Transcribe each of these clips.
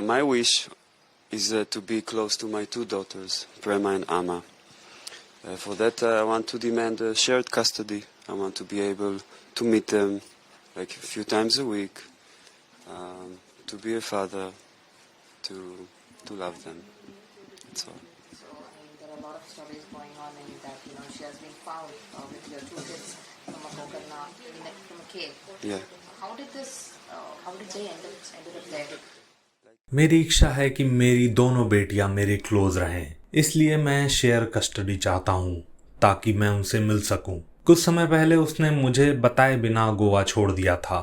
My wish is to be close to my two daughters, Prema and Ama. For that, I want to demand shared custody. I want to be able to meet them like a few times a week, to be a father, to love them. That's all. So, there are a lot of stories going on in that, she has been found with your two kids from a cave. Yeah. How did they ended up there? मेरी इच्छा है कि मेरी दोनों बेटियां मेरे close रहें, इसलिए मैं शेयर कस्टडी चाहता हूं ताकि मैं उनसे मिल सकूं। कुछ समय पहले उसने मुझे बताए बिना गोवा छोड़ दिया था।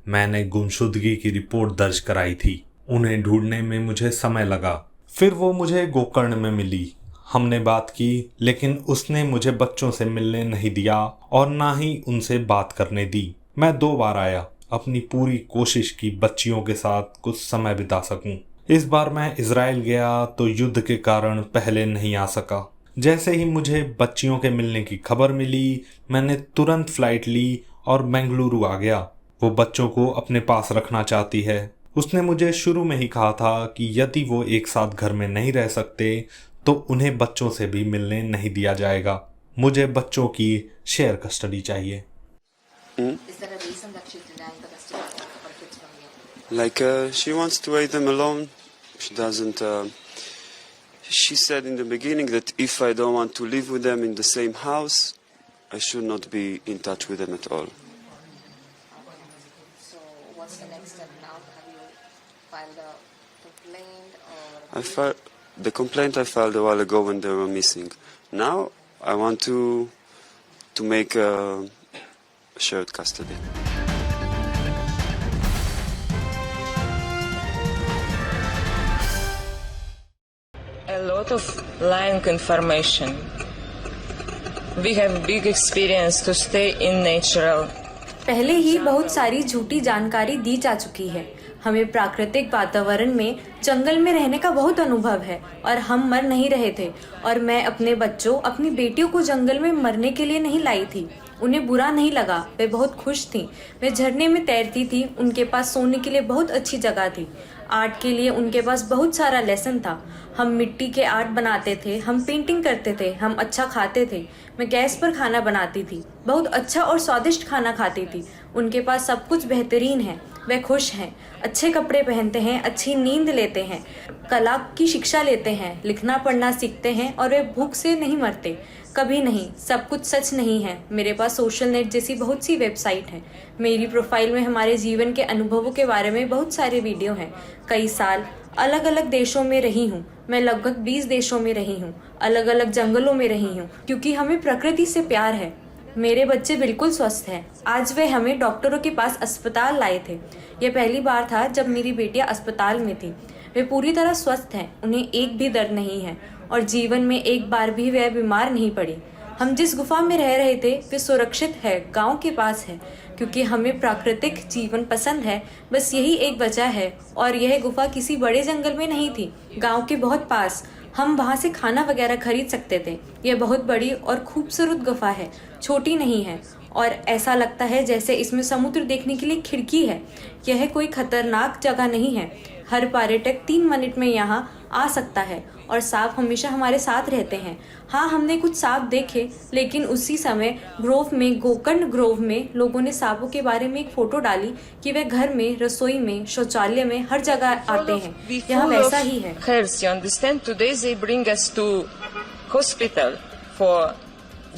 मैंने गुमशुदगी की रिपोर्ट दर्ज कराई थी। उन्हें ढूंढने में मुझे समय लगा। फिर वो मुझे गोकर्ण में मिली। हमने बात की, लेकिन उसने मुझे बच्चों से मिलने नहीं दिया और ना ही उनसे बात करने दी। मैं 2 बार आया, अपनी पूरी कोशिश की बच्चियों के साथ कुछ समय बिता सकूं। इस बार मैं इजराइल गया तो युद्ध के कारण पहले नहीं आ सका। जैसे ही मुझे बच्चियों के मिलने की खबर मिली, मैंने तुरंत फ्लाइट ली और बेंगलुरु आ गया। वो बच्चों को अपने पास रखना चाहती है। उसने मुझे शुरू में ही कहा था कि यदि वो एक साथ घर में नहीं रह सकते तो उन्हें बच्चों से भी मिलने नहीं दिया जाएगा। मुझे बच्चों की शेयर कस्टडी चाहिए। Is there a reason that she's denying the custody of her kids from you? Like she wants to raise them alone. She doesn't. She said in the beginning that if I don't want to live with them in the same house, I should not be in touch with them at all. So what's the next step now? Have you filed a complaint or? The complaint I filed a while ago when they were missing. Now I want to make shared custody. A lot of lying information. We have big experience to stay in natural. पहले ही बहुत सारी झूठी जानकारी दी जा चुकी है। हमें प्राकृतिक वातावरण में जंगल में रहने का बहुत अनुभव है और हम मर नहीं रहे थे। और मैं अपने बच्चों, अपनी बेटियों को जंगल में मरने के लिए नहीं लाई थी। उन्हें बुरा नहीं लगा, वे बहुत खुश थीं। वे झरने में तैरती थी, उनके पास सोने के लिए बहुत अच्छी जगह थी। आर्ट के लिए उनके पास बहुत सारा लेसन था। हम मिट्टी के आर्ट बनाते थे, हम पेंटिंग करते थे, हम अच्छा खाते थे। मैं गैस पर खाना बनाती थी, बहुत अच्छा और स्वादिष्ट खाना खाती थी। उनके पास सब कुछ बेहतरीन है, वे खुश हैं, अच्छे कपड़े पहनते हैं, अच्छी नींद लेते हैं, कला की शिक्षा लेते हैं, लिखना पढ़ना सीखते हैं और वे भूख से नहीं मरते, कभी नहीं। सब कुछ सच नहीं है। मेरे पास सोशल नेट जैसी बहुत सी वेबसाइट हैं। मेरी प्रोफाइल में हमारे जीवन के अनुभवों के बारे में बहुत सारे वीडियो हैं। कई साल अलग अलग देशों में रही हूँ। मैं लगभग 20 देशों में रही हूँ, अलग अलग जंगलों में रही हूँ, क्योंकि हमें प्रकृति से प्यार है। मेरे बच्चे बिल्कुल स्वस्थ हैं। आज वे हमें डॉक्टरों के पास अस्पताल लाए थे। यह पहली बार था जब मेरी बेटियां अस्पताल में थी। वे पूरी तरह स्वस्थ हैं, उन्हें एक भी दर्द नहीं है और जीवन में एक बार भी वह बीमार नहीं पड़ी। हम जिस गुफा में रह रहे थे वे सुरक्षित है, गांव के पास है, क्योंकि हमें प्राकृतिक जीवन पसंद है। बस यही एक वजह है। और यह गुफा किसी बड़े जंगल में नहीं थी, गांव के बहुत पास। हम वहाँ से खाना वगैरह खरीद सकते थे। यह बहुत बड़ी और खूबसूरत गुफा है, छोटी नहीं है और ऐसा लगता है जैसे इसमें समुद्र देखने के लिए खिड़की है। यह कोई खतरनाक जगह नहीं है। हर पर्यटक 3 मिनट में यहाँ आ सकता है और सांप हमेशा हमारे साथ रहते हैं। हाँ, हमने कुछ सांप देखे, लेकिन उसी समय गोकर्ण ग्रोव में लोगों ने सांपों के बारे में एक फोटो डाली कि वे घर में, रसोई में, शौचालय में, हर जगह आते हैं। यहाँ वैसा ही है। You understand? Today they bring us to hospital for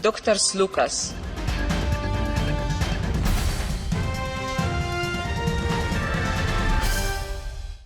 Dr. Lucas.